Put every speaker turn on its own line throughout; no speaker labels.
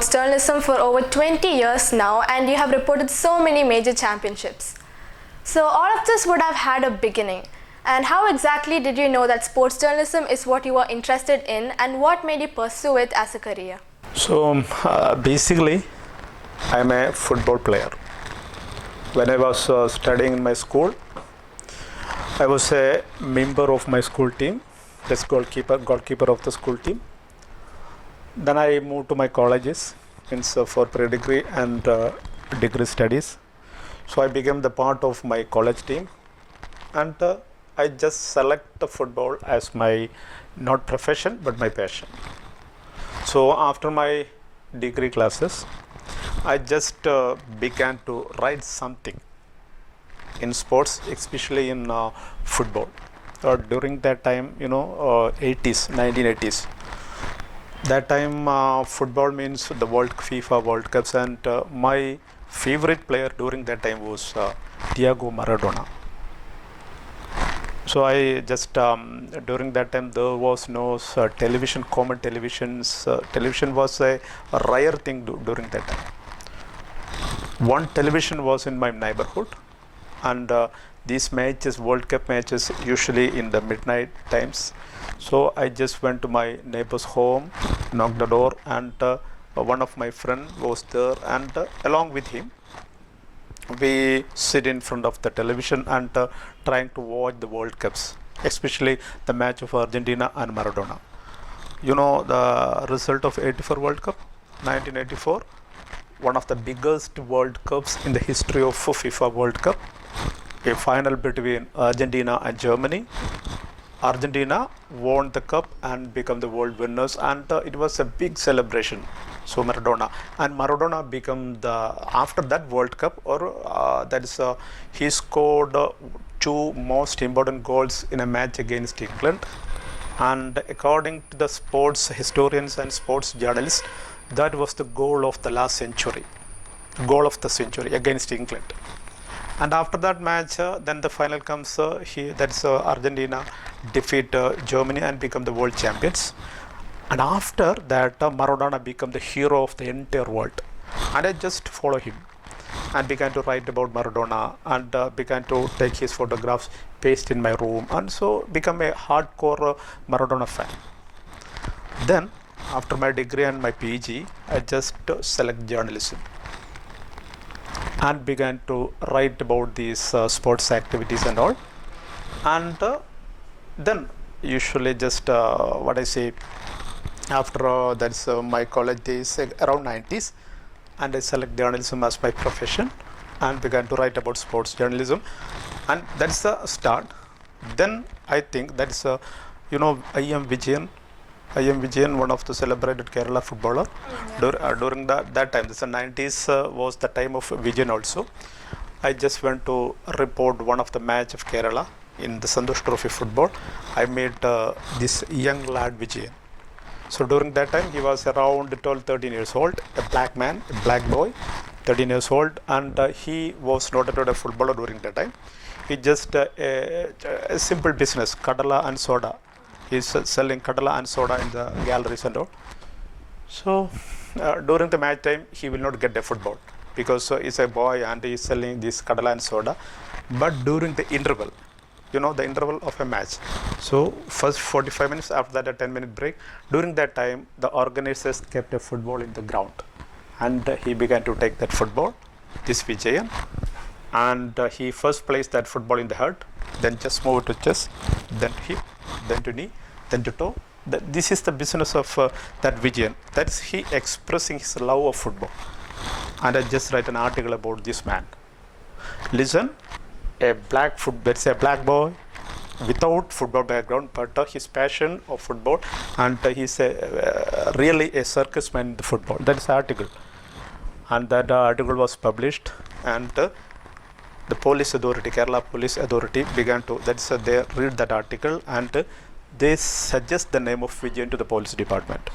sports journalism for over 20 years now, and you have reported so many major championships. So all of this would have had a beginning. And how exactly did you know that sports journalism is what you were interested in, and what made you pursue it as a career?
So basically, I'm a football player. When I was studying in my school, I was a member of my school team, this goalkeeper of the school team. Then I moved to my colleges for pre-degree and degree studies. So I became the part of my college team, and I just select the football as my not profession but my passion. So after my degree classes, I just began to write something in sports, especially in football. During that time, 1980s. That time, football means the FIFA World Cups, and my favorite player during that time was Diego Maradona. So I just during that time there was no television, common televisions. Television was a rare thing during that time. One television was in my neighborhood, and these matches, World Cup matches, usually in the midnight times. So I just went to my neighbor's home, knocked the door, and one of my friends was there, and along with him, we sit in front of the television and trying to watch the World Cups, especially the match of Argentina and Maradona. You know the result of 84 World Cup, 1984, one of the biggest World Cups in the history of FIFA World Cup, a final between Argentina and Germany. Argentina won the cup and become the world winners, and it was a big celebration. So Maradona became after that World Cup, he scored two most important goals in a match against England, and according to the sports historians and sports journalists, that was the goal of the century against England. And after that match, then the final comes. Argentina defeat Germany and become the world champions. And after that, Maradona became the hero of the entire world. And I just follow him and began to write about Maradona, and began to take his photographs, paste in my room, and so become a hardcore Maradona fan. Then, after my degree and my PG, I just select journalism and began to write about these sports activities and all. And then usually just after my college days around 90s, and I select journalism as my profession and began to write about sports journalism, and that's the start. Then I think that's I am Vijayan, one of the celebrated Kerala footballer. During that time, the 90s was the time of Vijayan also. I just went to report one of the match of Kerala in the Santosh Trophy football. I met this young lad Vijayan. So during that time, he was around 12-13 years old, a black man, a black boy, 13 years old, and he was not a footballer during that time. He just a simple business, kadala and soda. He's selling kadala and soda in the galleries and all. So during the match time, he will not get a football because he's a boy and he's selling this kadala and soda. But during the interval, the interval of a match, so first 45 minutes, after that a 10-minute break, during that time the organizers kept a football in the ground, and he began to take that football, this Vijayan, and he first placed that football in the heart, then just move to chest, then hip, then to knee, then to toe. This is the business of that Vijayan. That's he expressing his love of football. And I just write an article about this man. Listen, that's a black boy without football background, but his passion of football, and he's really a circus man in the football. That's the article, and that article was published, and the police authority, Kerala police authority, began to they read that article, and they suggest the name of Vijayan to the police department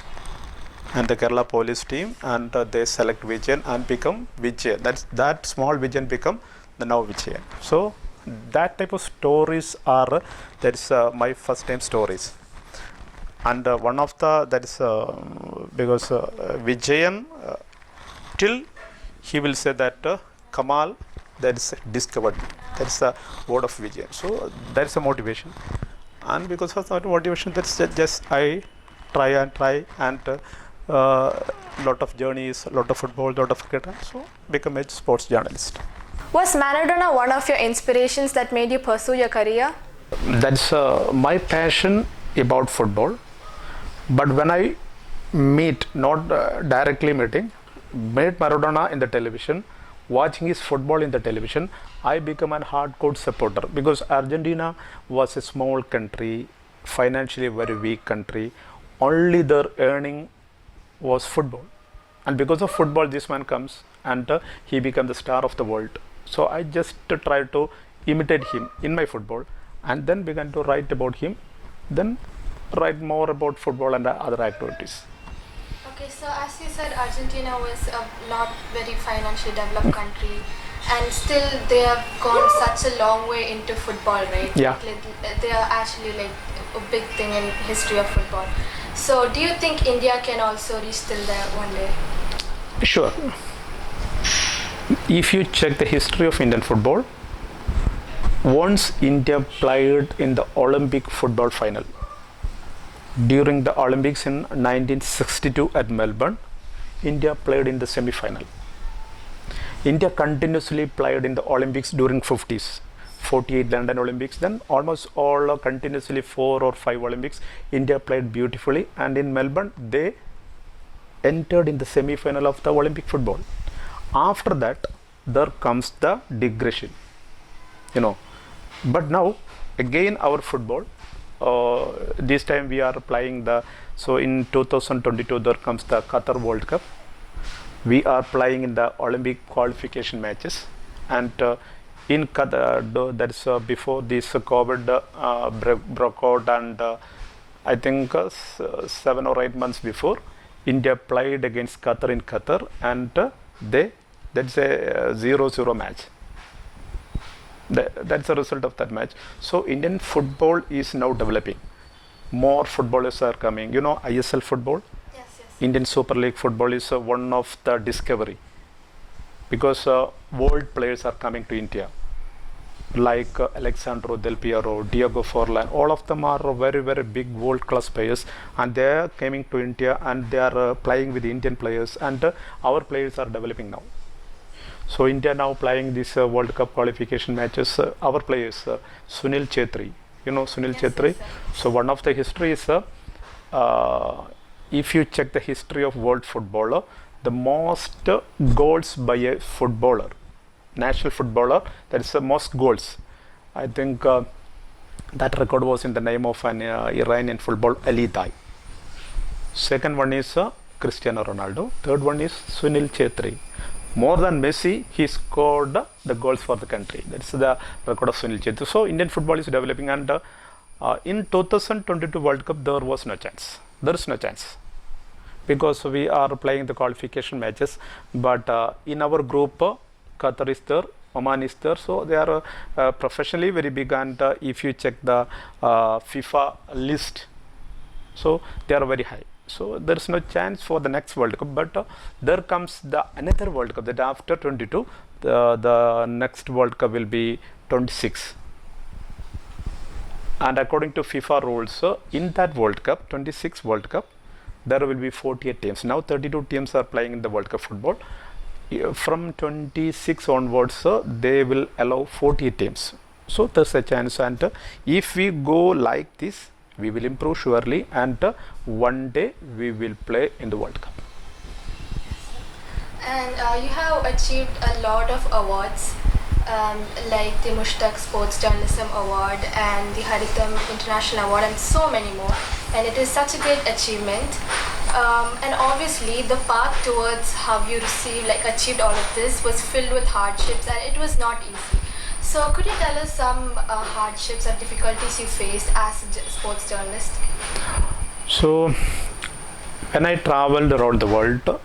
and the Kerala police team, and they select Vijayan and become Vijayan. That small Vijayan become the now Vijayan. So that type of stories are my first time stories. And one of the that is because Vijayan till he will say that Kamal that is discovered me. That is the word of Vijayan. So that is a motivation, and because of that motivation, that's just I try and lot of journeys, lot of football, lot of cricket, so become a sports journalist.
Was Maradona one of your inspirations that made you pursue your career?
That's my passion about football. But when I meet, not directly meeting, met Maradona in the television, watching his football in the television, I become a hardcore supporter because Argentina was a small country, financially very weak country. Only their earning was football, and because of football, this man comes and he became the star of the world. So I just try to imitate him in my football, and then began to write about him. Then write more about football and other activities.
Okay, so as you said, Argentina was a not very financially developed country, and still they have gone such a long way into football, right?
Yeah.
Like, they are actually like a big thing in history of football. So do you think India can also reach till there one day?
Sure. If you check the history of Indian football, once India played in the Olympic football final. During the Olympics in 1962 at Melbourne, India played in the semi-final. India continuously played in the Olympics during 50s, 48 London Olympics, then almost all continuously 4 or 5 Olympics, India played beautifully, and in Melbourne they entered in the semi-final of the Olympic football. After that, there comes the digression, but now again our football, this time we are playing so in 2022 there comes the Qatar World Cup. We are playing in the Olympic qualification matches, and in Qatar, that is before this COVID broke out, and I think 7 or 8 months before, India played against Qatar in Qatar, and that's a 0-0 match. That's the result of that match. So Indian football is now developing. More footballers are coming. ISL football?
Yes.
Indian Super League football is one of the discovery, because world players are coming to India, like Alexandro Del Piero, Diego Forlan. All of them are very, very big world class players, and they are coming to India, and they are playing with Indian players, and our players are developing now. So India now playing this World Cup qualification matches. Our players, Sunil Chetri, Sunil Chetri.
Yes.
So one of the history is, if you check the history of world footballer, the most goals by a footballer, national footballer, that is the most goals. I think that record was in the name of an Iranian football, Ali Dai. Second one is Cristiano Ronaldo. Third one is Sunil Chetri. More than Messi, he scored the goals for the country. That's the record of Sunil Chetri. So Indian football is developing, and in 2022 World Cup there was no chance. There is no chance, because we are playing the qualification matches. But in our group, Qatar is there, Oman is there. So they are professionally very big, and if you check the FIFA list, so they are very high. So there is no chance for the next World Cup, but there comes the another World Cup, that after 22, the next World Cup will be 26. And according to FIFA rules, in that World Cup, 26 World Cup, there will be 48 teams. Now 32 teams are playing in the World Cup football. From 26 onwards, they will allow 48 teams. So there's a chance, and if we go like this, we will improve surely, and one day we will play in the World Cup.
And you have achieved a lot of awards, like the Mushtaq Sports Journalism Award and the Haritam International Award, and so many more. And it is such a great achievement. And obviously, the path towards how you achieved all of this was filled with hardships, and it was not easy. So could you tell us some hardships or difficulties you faced as a sports journalist?
So when I traveled around the world,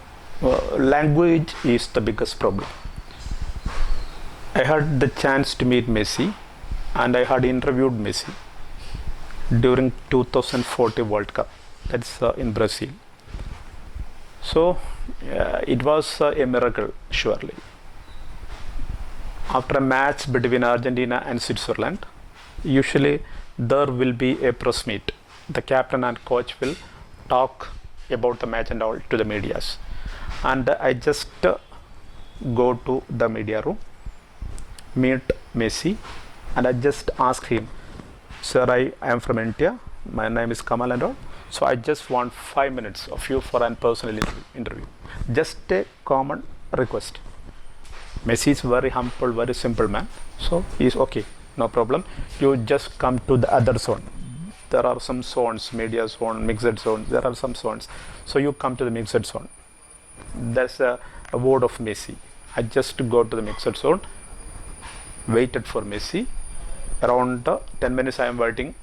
language is the biggest problem. I had the chance to meet Messi, and I had interviewed Messi. during 2040 World Cup. That's in Brazil. So it was a miracle, surely. After a match between Argentina and Switzerland, usually there will be a press meet. The captain and coach will talk about the match and all to the medias. And I just go to the media room, meet Messi, and I just ask him, sir, I am from India, my name is Kamal and all, so I just want 5 minutes of you for an personal interview. Just a common request. Messi is very humble, very simple man, so he is okay, no problem. You just come to the other zone. There are some zones, media zone, mixed zone, there are some zones. So you come to the mixed zone. That's a word of Messi. I just go to the mixed zone, waited for Messi. Around 10 minutes I am waiting,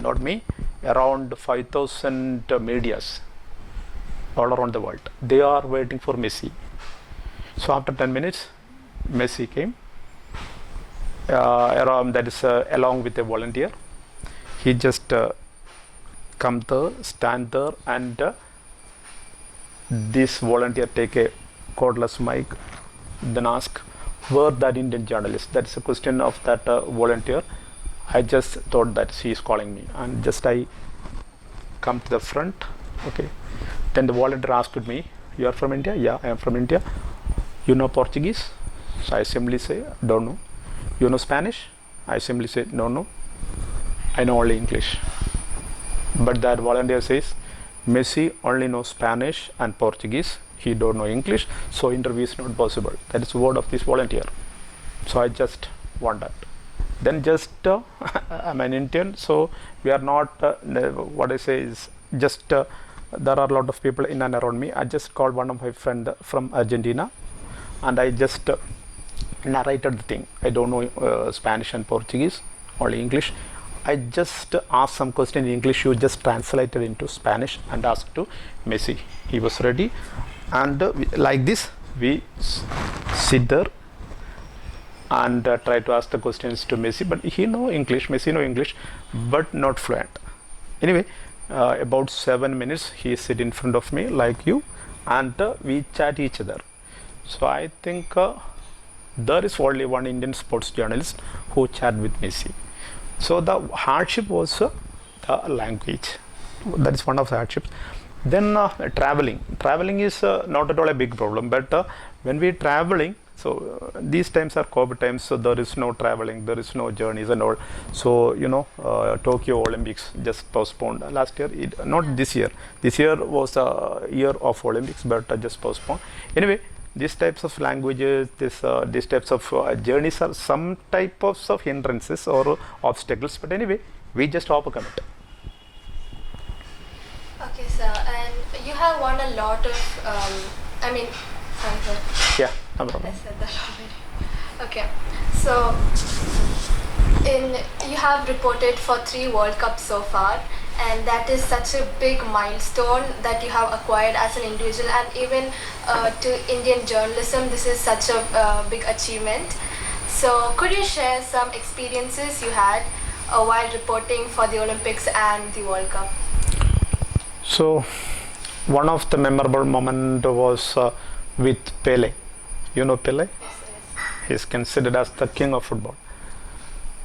not me, around 5,000 medias all around the world. They are waiting for Messi. So after 10 minutes, Messi came, that is along with a volunteer. He just come there, stand there, and this volunteer take a cordless mic, then ask, where that Indian journalist? That's a question of that volunteer. I just thought that she is calling me, and just I come to the front. Okay. Then the volunteer asked me, you are from India? Yeah, I am from India. You know Portuguese? So I simply say, don't know. You know Spanish? I simply say, no. I know only English. But that volunteer says, Messi only knows Spanish and Portuguese. He don't know English, so interview is not possible. That is the word of this volunteer. So I just want that. Then just I'm an Indian, so we are not. What I say is just there are a lot of people in and around me. I just called one of my friends from Argentina, and I just narrated the thing. I don't know Spanish and Portuguese, only English. I just asked some question in English. You just translated into Spanish and asked to Messi. He was ready. And like this, we sit there and try to ask the questions to Messi. But he know English, Messi know English, but not fluent. Anyway, about 7 minutes, he sit in front of me like you, and we chat each other. So I think there is only one Indian sports journalist who chat with Messi. So the hardship was the language. That is one of the hardships. Then traveling is not at all a big problem, but when we traveling, so these times are COVID times, so there is no traveling, there is no journeys and all. So Tokyo Olympics just postponed last year, not this year. This year was a year of Olympics, but just postponed. Anyway, these types of languages, these types of journeys are some type of hindrances or obstacles, but anyway, we just overcome it.
Okay, sir, and you have won a lot of, sorry, sir.
Yeah, no problem.
I said that already. Okay, so you have reported for 3 World Cups so far, and that is such a big milestone that you have acquired as an individual, and even to Indian journalism, this is such a big achievement. So could you share some experiences you had while reporting for the Olympics and the World Cup?
So one of the memorable moment was with Pele. You know Pele?
Yes.
He is considered as the king of football.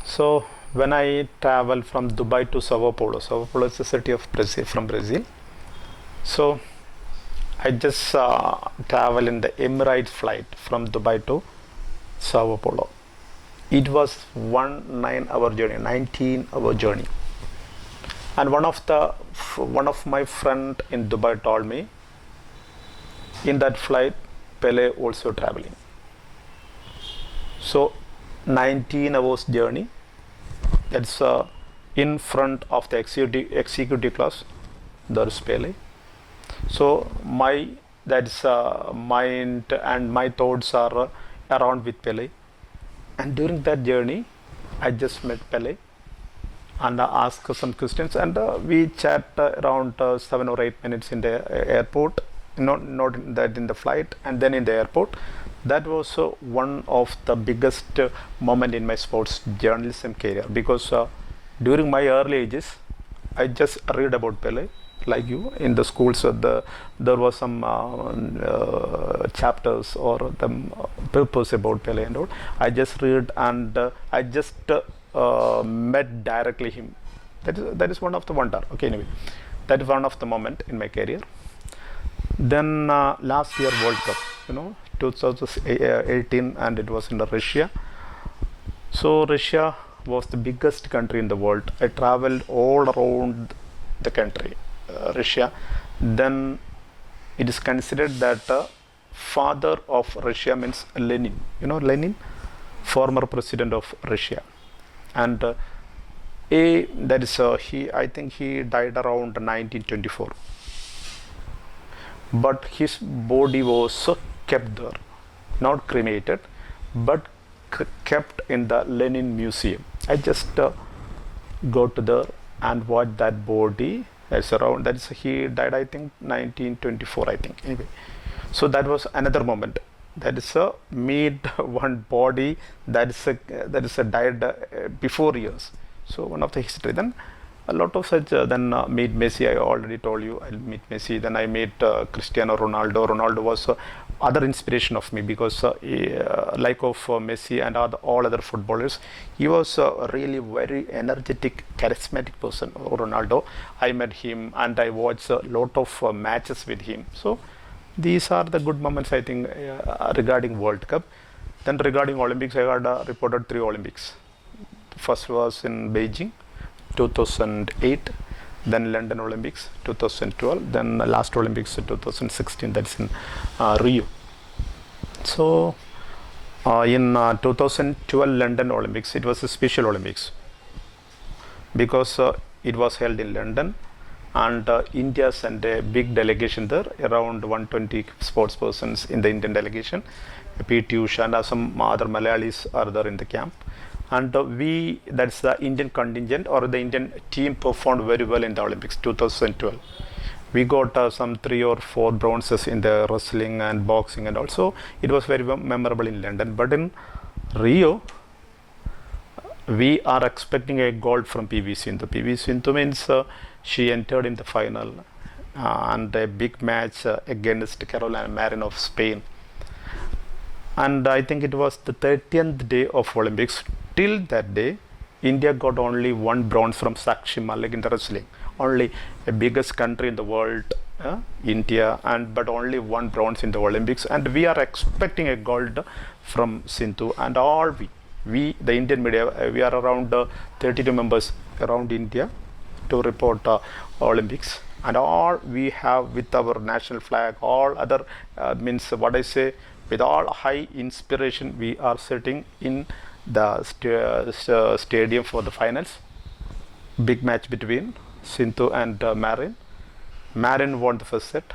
So when I travel from Dubai to Sao Paulo is the city of Brazil, from Brazil. So I just travel in the Emirates flight from Dubai to Sao Paulo. It was 19-hour journey, 19-hour journey. And one of my friend in Dubai told me, in that flight, Pele also traveling. So 19 hours journey. That's in front of the executive class. There is Pele. So my mind and my thoughts are around with Pele. And during that journey, I just met Pele and asked some questions, and we chat around 7 or 8 minutes in the airport. Not in the flight, and then in the airport. That was one of the biggest moment in my sports journalism career, because during my early ages I just read about Pele, like you. In the schools, there was some chapters or the papers about Pele and all. I just read and I just met directly him. That is one of the wonder. Okay, anyway, that is one of the moment in my career. Then last year World Cup, 2018, and it was in Russia. So Russia was the biggest country in the world. I traveled all around the country, Russia. Then it is considered that father of Russia means Lenin. You know Lenin, former president of Russia, and that is he. I think he died around 1924. But his body was kept there, not cremated, but kept in the Lenin Museum. I just go to there and watch that body. He died, I think 1924, I think. Anyway, so that was another moment. That is a meet one body that is a died before years. So one of the history. Then a lot of such. Then meet Messi. I already told you I'll meet Messi. Then I meet Cristiano Ronaldo. Ronaldo was other inspiration of me because like of Messi and all other footballers, he was really very energetic, charismatic person. Ronaldo. I met him and I watched a lot of matches with him. So these are the good moments, I think, regarding World Cup. Then regarding Olympics, I had reported 3 Olympics. First was in Beijing, 2008, then London Olympics 2012, then last Olympics 2016, that's in Rio. So in 2012 London Olympics, it was a special Olympics because it was held in London, and India sent a big delegation there, around 120 sports persons in the Indian delegation. P.T. Usha and some other Malayalis are there in the camp. And that's the Indian contingent or the Indian team performed very well in the Olympics 2012. We got some 3 or 4 bronzes in the wrestling and boxing, and also it was very memorable in London. But in Rio, we are expecting a gold from PV Sindhu. PV Sindhu means she entered in the final and a big match against Carolina Marin of Spain. And I think it was the 30th day of Olympics. Till that day, India got only 1 bronze from Sakshi Malik in the wrestling. Only a biggest country in the world, India, but only 1 bronze in the Olympics. And we are expecting a gold from Sindhu. And all we the Indian media, we are around 32 members around India to report Olympics. And all we have with our national flag, all other means what I say, with all high inspiration, we are sitting in the stadium for the finals. Big match between Sindhu and Marin. Marin won the first set,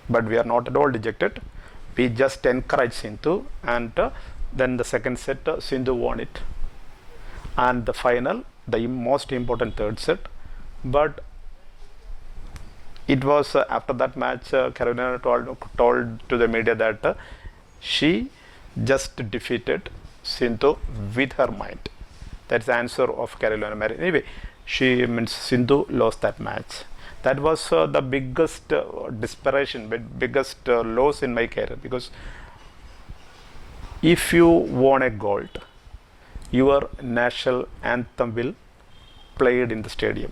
but we are not at all dejected. We just encouraged Sindhu, and then the second set, Sindhu won it. And the final, the most important third set. But it was after that match, Carolina told to the media that she just defeated Sindhu with her mind. That's the answer of Carolina Marin. Anyway, Sindhu lost that match. That was the biggest desperation, biggest loss in my career, because if you won a gold, your national anthem will played in the stadium.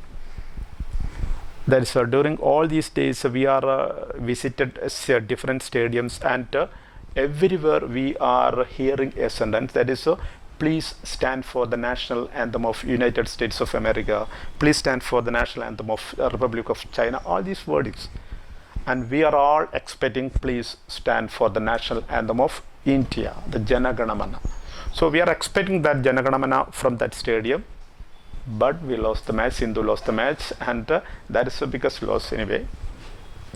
That is during all these days we are visited different stadiums, and everywhere we are hearing a sentence that is please stand for the national anthem of United States of America, please stand for the national anthem of Republic of China, all these wordings. And we are all expecting please stand for the national anthem of India, the Jana Gana Mana. So we are expecting that Jana Gana Mana from that stadium, but we lost the match. Sindhu lost the match, and that is the biggest loss anyway.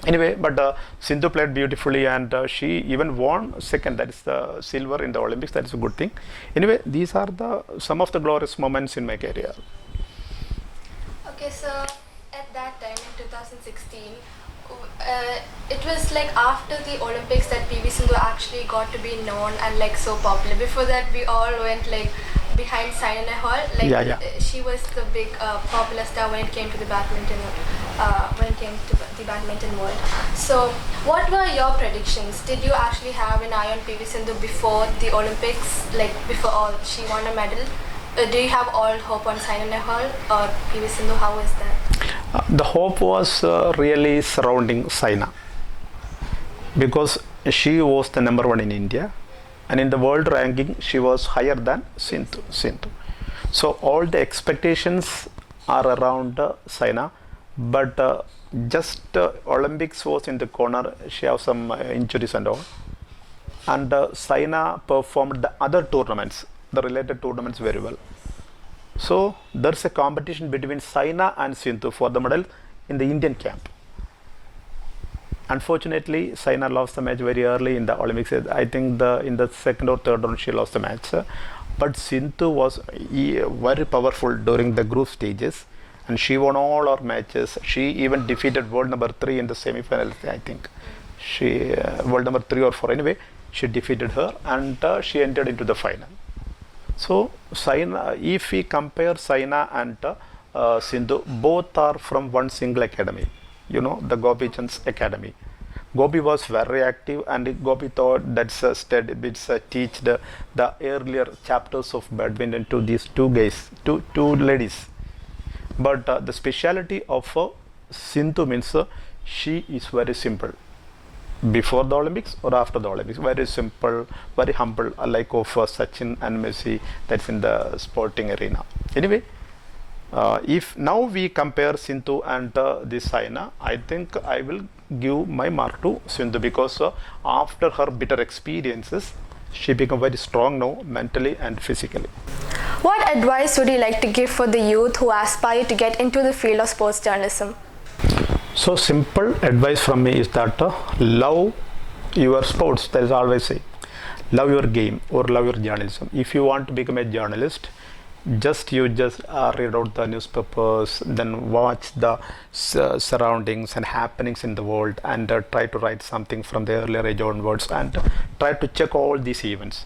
But Sindhu played beautifully, and she even won second, that is the silver in the Olympics. That is a good thing. Anyway, these are some of the glorious moments in my career.
Okay, so at that time in 2016, it was like after the Olympics that PV Sindhu actually got to be known and like so popular. Before that, we all went like behind Saina Nehwal. Like she was the big popular star when it came to the badminton. The badminton world. So, what were your predictions? Did you actually have an eye on PV Sindhu before the Olympics? Like before all, she won a medal. Do you have all hope on Saina Nehwal or PV Sindhu? How is that?
The hope was really surrounding Saina because she was the number one in India, and in the world ranking she was higher than Sindhu. So all the expectations are around Saina, but just Olympics was in the corner. She has some injuries and all, and Saina performed the other tournaments, the related tournaments, very well. So there's a competition between Saina and Sindhu for the medal in the Indian camp. Unfortunately, Saina lost the match very early in the Olympics. I think in the second or third round she lost the match. But Sindhu was very powerful during the group stages, and she won all her matches. She even defeated world number 3 in the semi-finals. I think she world number 3 or 4 anyway. She defeated her, and she entered into the final. So Saina, if we compare Saina and Sindhu, both are from one single academy. You know, the Gopi Chand's academy. Gopi was very active, and Gopi thought that's teach the earlier chapters of badminton to these two guys, two ladies. But the speciality of Sindhu means she is very simple. Before the Olympics or after the Olympics, very simple, very humble, like of Sachin and Messi, that's in the sporting arena. Anyway, if now we compare Sindhu and this Saina, I think I will give my mark to Sindhu because after her bitter experiences, she became very strong now, mentally and physically.
What advice would you like to give for the youth who aspire to get into the field of sports journalism?
So simple advice from me is that love your sports. That is always say, love your game or love your journalism. If you want to become a journalist, just read out the newspapers, then watch the surroundings and happenings in the world, and try to write something from the earlier age onwards, and try to check all these events,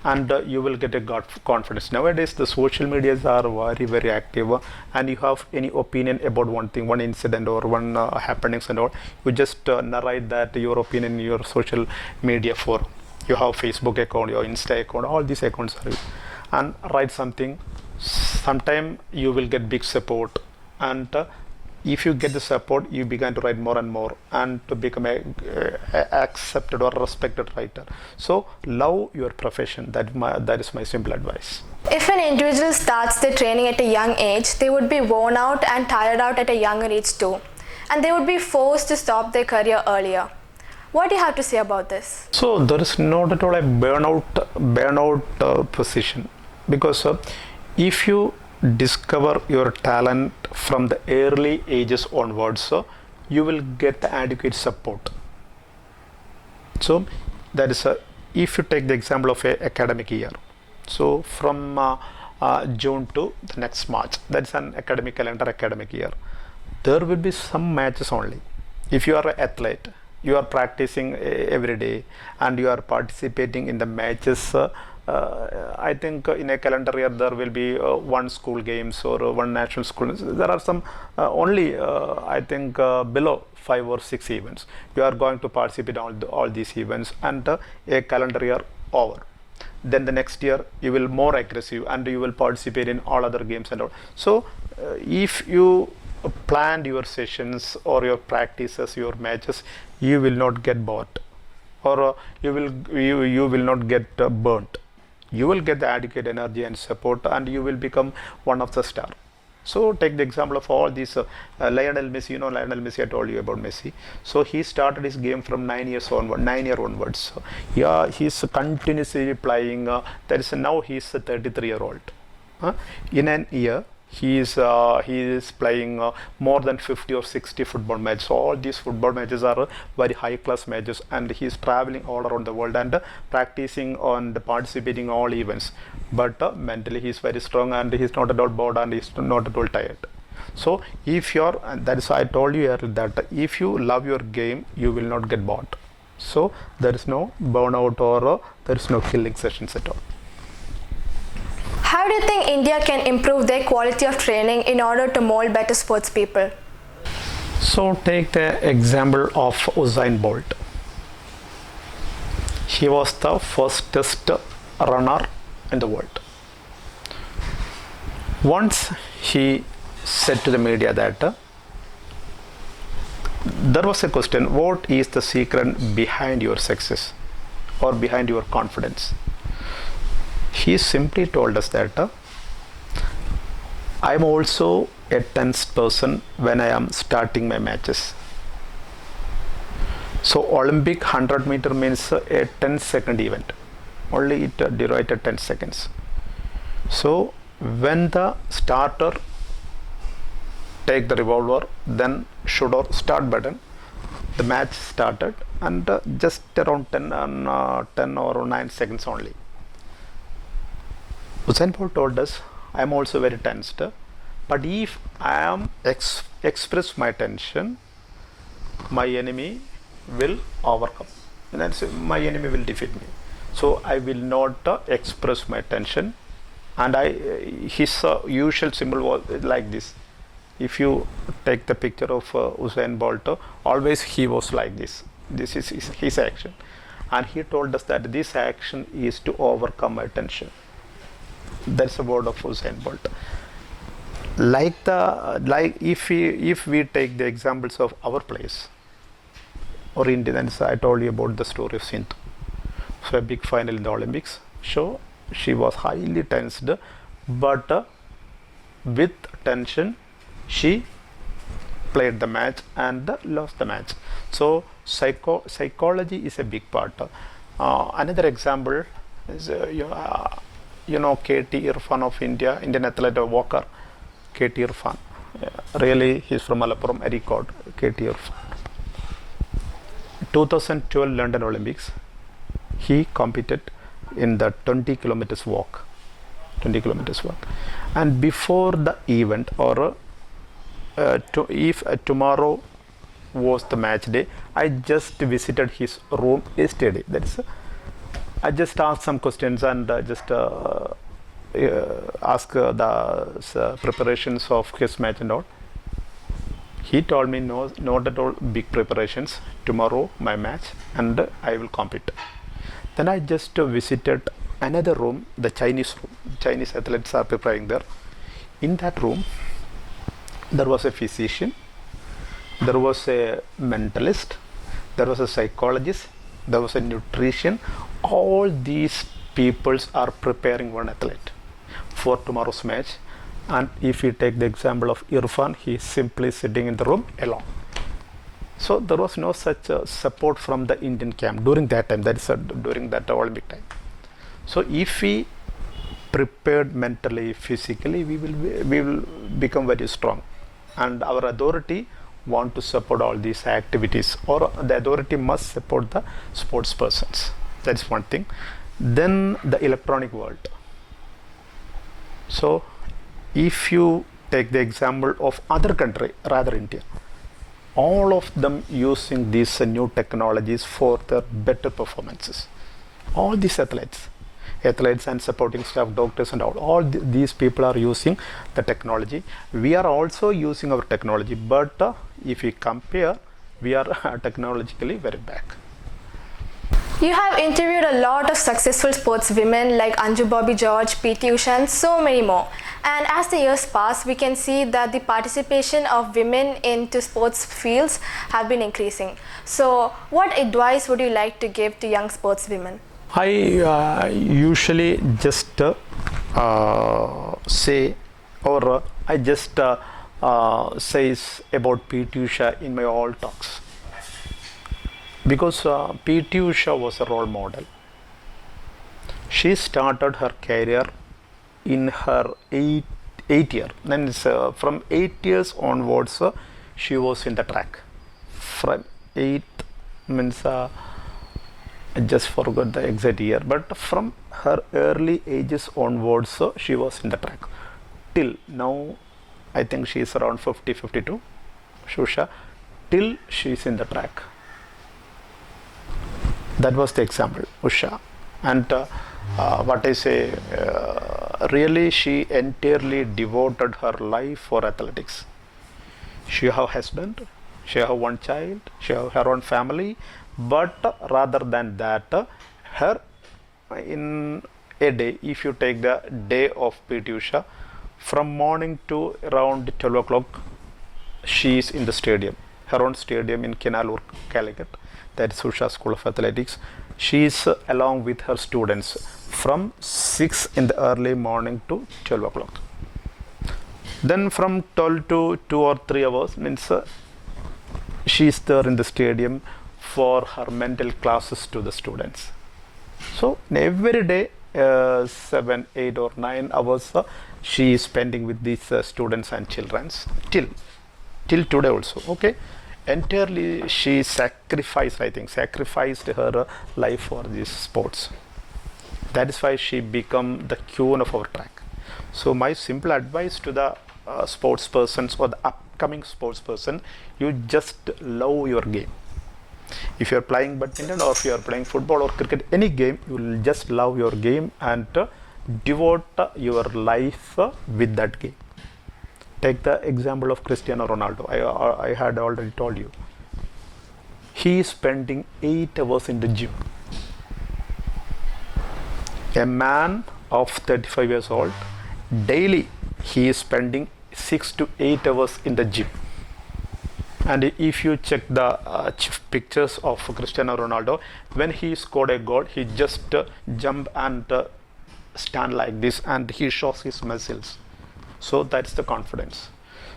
and you will get a confidence. Nowadays the social medias are very, very active, and you have any opinion about one thing, one incident or one happenings and all, you just narrate that your opinion in your social media forum. You have Facebook account, your Insta account, all these accounts are, and write something. Sometime you will get big support, and if you get the support, you begin to write more and more, and to become a accepted or respected writer. So love your profession. That is my simple advice.
If an individual starts their training at a young age, they would be worn out and tired out at a younger age too, and they would be forced to stop their career earlier. What do you have to say about this?
So there is not at all a burnout position, because if you discover your talent from the early ages onwards, you will get adequate support. So that is if you take the example of a academic year, so from June to the next March, that's an academic calendar, academic year, there will be some matches only. If you are an athlete, you are practicing every day and you are participating in the matches. I think in a calendar year there will be one school games or one national school. There are some only I think below 5 or 6 events. You are going to participate in all these events, and a calendar year over. Then the next year you will more aggressive and you will participate in all other games and all. So if you planned your sessions or your practices, your matches, you will not get bored, or you will not get burnt. You will get the adequate energy and support, and you will become one of the stars. So take the example of all these Lionel Messi. You know Lionel Messi, I told you about Messi. So he started his game from 9 years onwards. So, yeah, he's continuously playing. That is now he's a 33-year-old. In an year, he is playing more than 50 or 60 football matches. So all these football matches are very high class matches, and he is traveling all around the world and practicing and participating in all events. But mentally he is very strong, and he is not at all bored, and he is not at all tired. So if you are, and that is why I told you earlier that if you love your game, you will not get bored. So there is no burnout or there is no killing sessions at all.
How do you think India can improve their quality of training in order to mold better sports people?
So take the example of Usain Bolt. He was the fastest runner in the world. Once he said to the media that there was a question, what is the secret behind your success or behind your confidence? He simply told us that I am also a tense person when I am starting my matches. So Olympic 100 meter means a 10-second event. Only it derived 10 seconds. So when the starter take the revolver, then shoot or start button, the match started, and just around 10 or 9 seconds only. Usain Bolt told us, I am also very tensed, but if I am express my tension, my enemy will overcome, and then my enemy will defeat me. So I will not express my tension, and his usual symbol was like this. If you take the picture of Usain Bolt, always he was like this. This is his action, and he told us that this action is to overcome my tension. That's the word of Usain Bolt. Like if we take the examples of our players or Indian, I told you about the story of Sindhu. So a big final in the Olympics. So she was highly tensed, but with tension she played the match and lost the match. So psychology is a big part. Another example is KT Irfan of Indian athlete walker, KT Irfan. Really, he's from Malappuram, a record, KT Irfan. 2012 London Olympics, he competed in the 20 kilometers walk. And before the event, or if tomorrow was the match day, I just visited his room yesterday. I just asked some questions and just asked the preparations of his match and all. He told me no, not at all big preparations. Tomorrow my match and I will compete. Then I just visited another room, the Chinese room. Chinese athletes are preparing there. In that room, there was a physician, there was a mentalist, there was a psychologist, there was a nutrition. All these peoples are preparing one athlete for tomorrow's match. And if we take the example of Irfan, he is simply sitting in the room alone. So there was no such support from the Indian camp during that time, that is during that Olympic time. So if we prepared mentally, physically, we will become very strong, and our authority want to support all these activities, or the authority must support the sports persons. That's one thing. Then the electronic world. So if you take the example of other country, rather India, all of them using these new technologies for their better performances. All these athletes and supporting staff, doctors and all these people are using the technology. We are also using our technology, but if we compare, we are technologically very back.
You have interviewed a lot of successful sports women like Anju Bobby George, PT Usha and so many more. And as the years pass, we can see that the participation of women into sports fields have been increasing. So what advice would you like to give to young sports women?
I usually just say, or I just says about PT Usha in my all talks, because PT Usha was a role model. She started her career in her 8th year. Then from 8 years onwards, she was in the track. From 8th means I just forgot the exact year, but from her early ages onwards, she was in the track. Till now, I think she is around 50, 52, Shusha, till she is in the track. That was the example, Usha. And what I say, really she entirely devoted her life for athletics. She have husband, she have one child, she have her own family, but rather than that, her in a day, if you take the day of PT Usha, from morning to around 12 o'clock, she is in the stadium, her own stadium in Kenalur, Calicut, that is Usha School of Athletics. She is along with her students from 6 in the early morning to 12 o'clock. Then from 12 to 2 or 3 hours means she is there in the stadium for her mental classes to the students. So every day 7, 8 or 9 hours she is spending with these students and children till today also. Okay, entirely she sacrificed, I think, sacrificed her life for these sports. That is why she become the queen of our track. So my simple advice to the sports persons or the upcoming sports person, you just love your game. If you are playing badminton or if you are playing football or cricket, any game, you will just love your game and devote your life with that game. Take the example of Cristiano Ronaldo. I had already told you. He is spending 8 hours in the gym. A man of 35 years old, daily he is spending 6 to 8 hours in the gym. And if you check the pictures of Cristiano Ronaldo, when he scored a goal, he just jump and stand like this and he shows his muscles. So that's the confidence.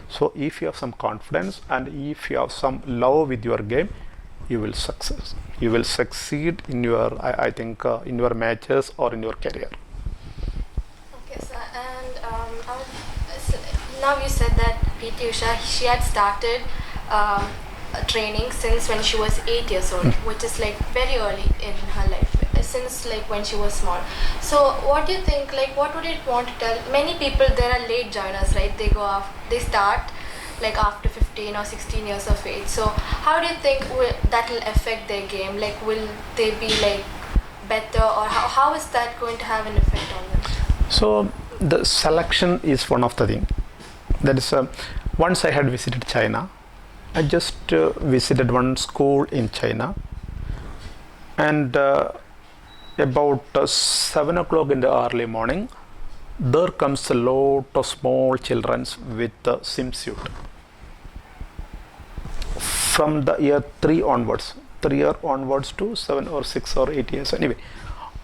So if you have some confidence and if you have some love with your game, you will success. You will succeed in your, I think, in your matches or in your career.
Okay, sir. And now you said that PT Usha, she had started training since when she was 8 years old, which is like very early in her life, since like when she was small. So what do you think, like what would you want to tell many people? There are late joiners, right? They start like after 15 or 16 years of age. So how do you think that will affect their game? Like will they be like better, or how is that going to have an effect on them?
So the selection is one of the thing. That is once I had visited China. I just visited one school in China, and about 7 o'clock in the early morning, there comes a lot of small children with swimsuit. From the year 3 onwards to 7 or 6 or 8 years. Anyway,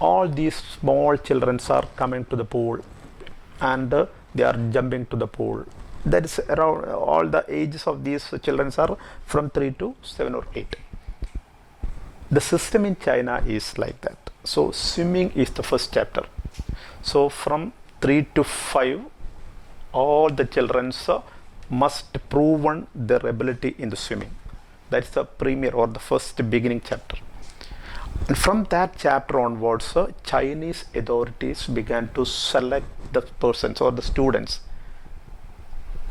all these small children are coming to the pool and they are jumping to the pool. That is around all the ages of these children are from 3 to 7 or 8. The system in China is like that. So swimming is the first chapter. So from 3 to 5, all the children must prove their ability in the swimming. That's the premier or the first beginning chapter. And from that chapter onwards, Chinese authorities began to select the persons or the students.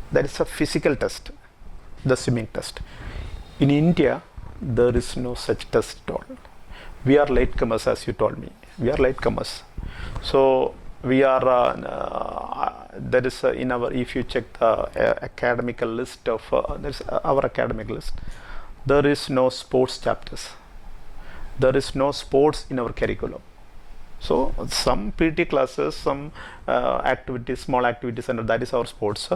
That is a physical test, the swimming test. In India, there is no such test at all. We are latecomers, as you told me. We are latecomers. So we are. That is in our. If you check the academical list of there's our academic list, there is no sports chapters. There is no sports in our curriculum. So some PT classes, some activities, small activities, and that is our sports.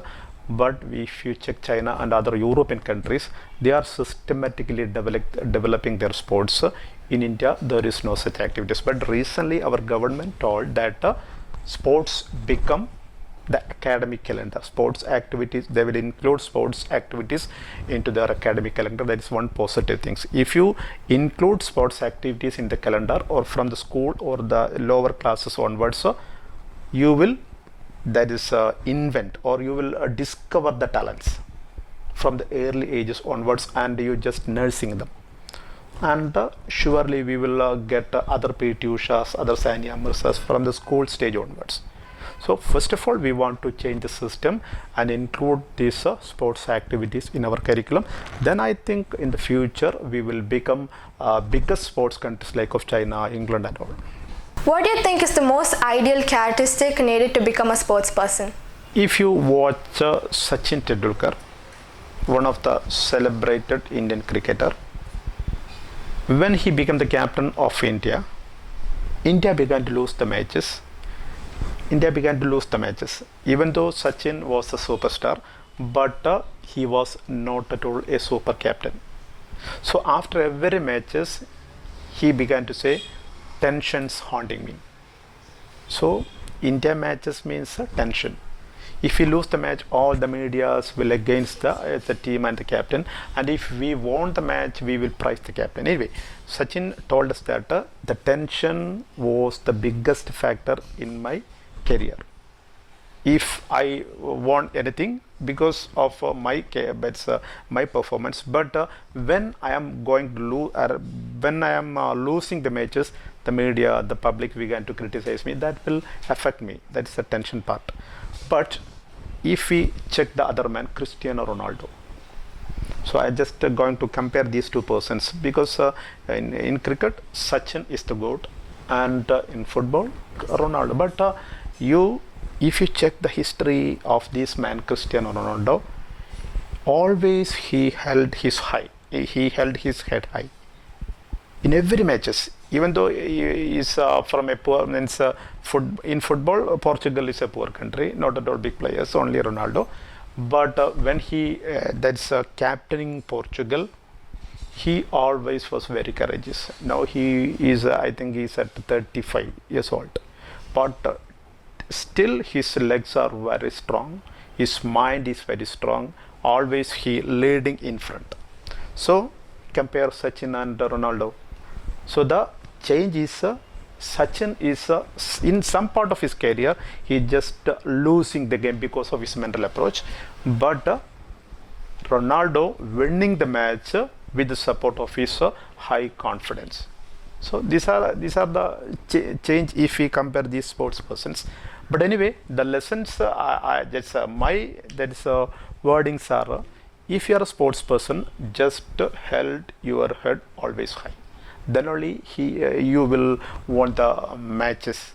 But if you check China and other European countries, they are systematically developing their sports. In India, there is no such activities. But recently, our government told that sports become the academic calendar. Sports activities, they will include sports activities into their academic calendar. That is one positive thing. If you include sports activities in the calendar or from the school or the lower classes onwards, you will invent or you will discover the talents from the early ages onwards, and you just nursing them. And surely we will get other PT Ushas, other Sanya Mirzas from the school stage onwards. So first of all, we want to change the system and include these sports activities in our curriculum. Then I think in the future we will become biggest sports countries like of China, England and all.
What do you think is the most ideal characteristic needed to become a sports person?
If you watch Sachin Tendulkar, one of the celebrated Indian cricketer, when he became the captain of India, India began to lose the matches. Even though Sachin was a superstar, but he was not at all a super captain. So after every matches, he began to say, tensions haunting me. So India matches means tension. If we lose the match, all the medias will against the team and the captain, and if we won the match, we will praise the captain. Anyway, Sachin told us that the tension was the biggest factor in my career. If I won anything because of my performance, but when I am going to lose, when I am losing the matches, the media, the public began to criticize me. That will affect me. That is the tension part. But if we check the other man, Cristiano Ronaldo. So I just going to compare these two persons because in cricket, Sachin is the GOAT, and in football, Ronaldo. But if you check the history of this man, Cristiano Ronaldo, always he held his head high in every matches. Even though he is from a poor, means in football, Portugal is a poor country, not at all big players, only Ronaldo. But when he that's captaining Portugal, he always was very courageous. Now he is, I think he's at 35 years old, but still his legs are very strong, his mind is very strong, always he leading in front. So compare Sachin and Ronaldo. So the change is Sachin is in some part of his career he just losing the game because of his mental approach, but Ronaldo winning the match with the support of his high confidence. So these are the change if we compare these sports persons. But anyway, the lessons that's my wordings are: if you are a sports person, just held your head always high. Then only you will win the matches.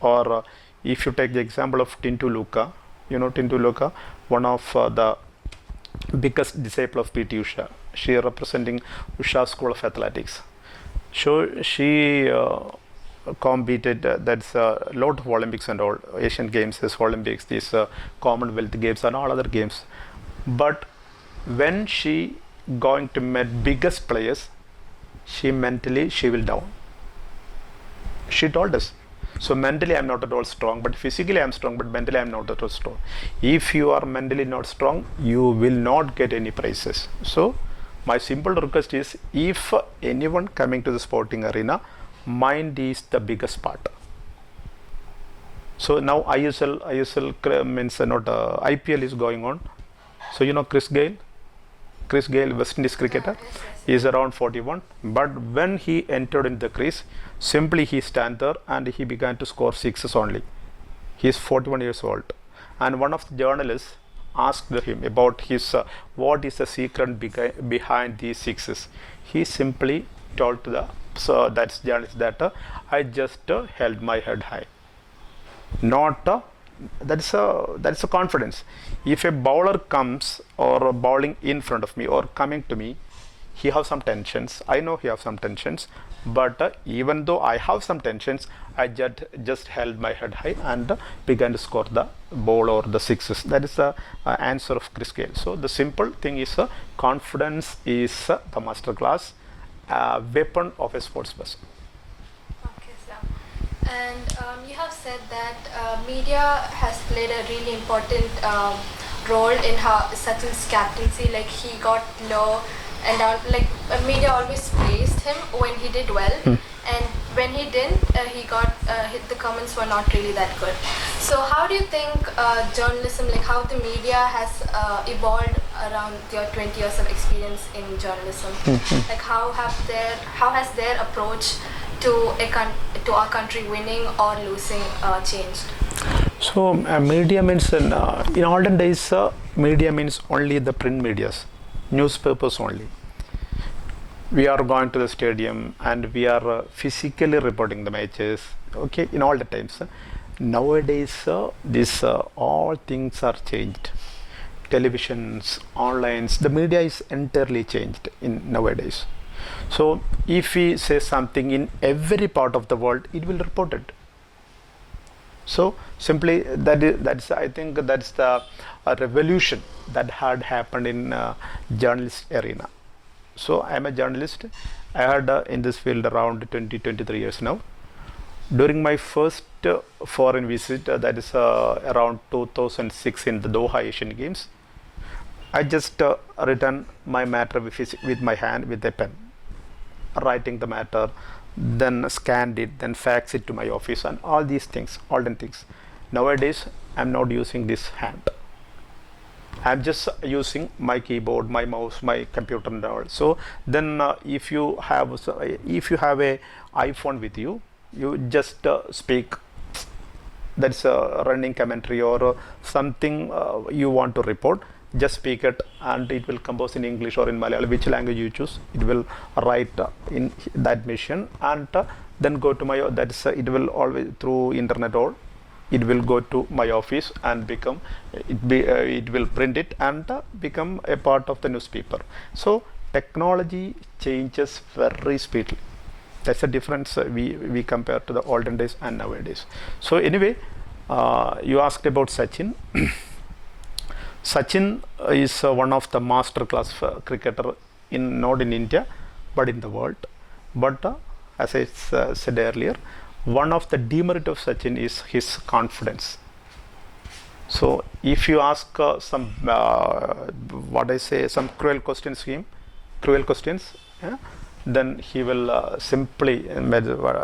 Or if you take the example of Tintu Luka, Tintu Luka, one of the biggest disciple of PT Usha. She representing Usha School of Athletics. So she competed. That's a lot of Olympics and all, Asian Games, this Olympics, these Commonwealth Games and all other games. But when she going to meet biggest players, she will down. She told us. So mentally I'm not at all strong, but physically I'm strong, but mentally I'm not at all strong. If you are mentally not strong, you will not get any prizes. So my simple request is, if anyone coming to the sporting arena, mind is the biggest part. So now ISL means not IPL is going on. So Chris Gayle, West Indies cricketer, is around 41. But when he entered in the crease, simply he stand there and he began to score sixes only. He is 41 years old. And one of the journalists asked him about his what is the secret behind these sixes. He simply told to that journalist that I just held my head high. Not that's a confidence. If a bowler comes or bowling in front of me or coming to me, he have some tensions. I know he have some tensions, but even though I have some tensions, I just held my head high and began to score the ball or the sixes. That is the answer of Chris Gayle. So the simple thing is confidence is the master class weapon of a sports person.
Okay, sir. And you have said that media has played a really important role in how Sachin's captaincy. Like he got low and down. Like media always praised him when he did well, and when he didn't, the comments were not really that good. So how do you think journalism, like how the media has evolved around your 20 years of experience in journalism? Like how has their approach to our country winning or losing changed?
So media means in olden days, media means only the print medias, newspapers only. we are going to the stadium and we are physically reporting the matches, okay, in all the times. Nowadays this all things are changed. Televisions, online, the media is entirely changed in nowadays. So if we say something in every part of the world, it will report it. So simply that's I think that's the revolution that had happened in journalist arena. So I am a journalist. I had in this field around 23 years now. During my first foreign visit, that is around 2006 in the Doha Asian Games, I just written my matter with my hand with a pen, writing the matter, then scanned it, then fax it to my office, and all these things, olden things. Nowadays, I'm not using this hand. I'm just using my keyboard, my mouse, my computer, and all. So then, if you have a iPhone with you, you just speak. That's a running commentary or something you want to report. Just speak it, and it will compose in English or in Malayalam, which language you choose. It will write in that machine, and then go to my. That's it will always through internet or. It will go to my office and become it will print it and become a part of the newspaper. So technology changes very speedily. That's the difference we compare to the olden days and nowadays. So anyway, you asked about Sachin. Sachin is one of the master class cricketer in not in India but in the world. But as I said earlier, one of the demerit of Sachin is his confidence. So if you ask some some cruel questions to him, yeah, then he will simply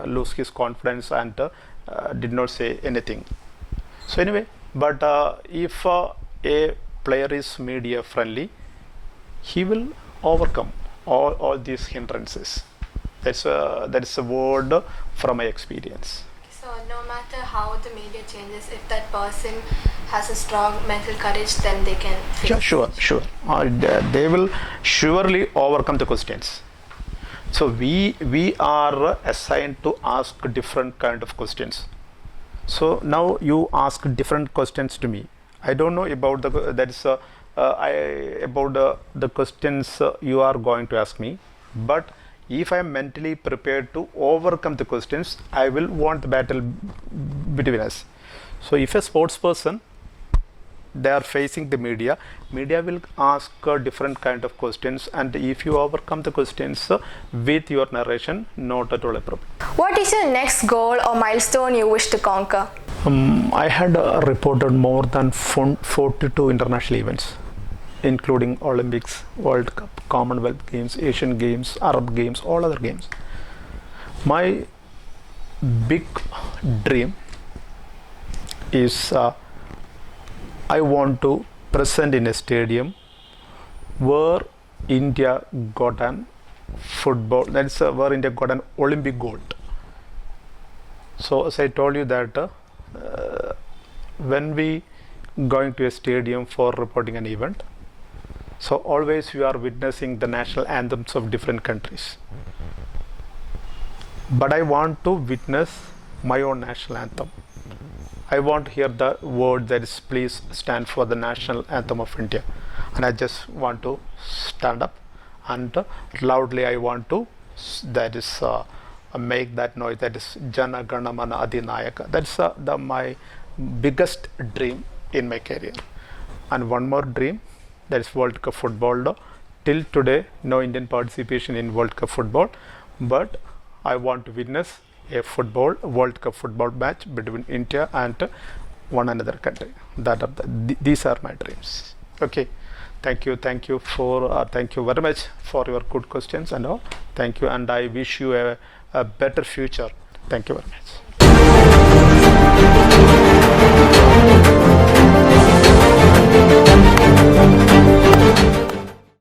lose his confidence and did not say anything. So anyway, but if a player is media friendly, he will overcome all these hindrances. That's a word from my experience.
So no matter how the media changes, if that person has a strong mental courage, then they can face
Sure. They will surely overcome the questions. So we are assigned to ask different kind of questions. So now you ask different questions to me. I don't know about the questions you are going to ask me, but if I am mentally prepared to overcome the questions, I will want the battle between us. So if a sports person, they are facing the media will ask different kind of questions, and if you overcome the questions with your narration, not at all a problem.
What is your next goal or milestone you wish to conquer?
I had reported more than 42 international events, including Olympics, World Cup, Commonwealth Games, Asian Games, Arab Games, all other games. My big dream is I want to present in a stadium where India got an football, that's where India got an Olympic gold. So as I told you that when we going to a stadium for reporting an event, so always we are witnessing the national anthems of different countries. But I want to witness my own national anthem. I want to hear the word that is please stand for the national anthem of India. And I just want to stand up and loudly I want to make that noise, that is Jana Gana Mana Adinayaka. That's my biggest dream in my career. And one more dream, that is World Cup football. Till today, no Indian participation in World Cup football, but I want to witness a World Cup football match between India and one another country. These are my dreams. Okay, thank you very much for your good questions and all. Thank you, and I wish you a better future. Thank you very much.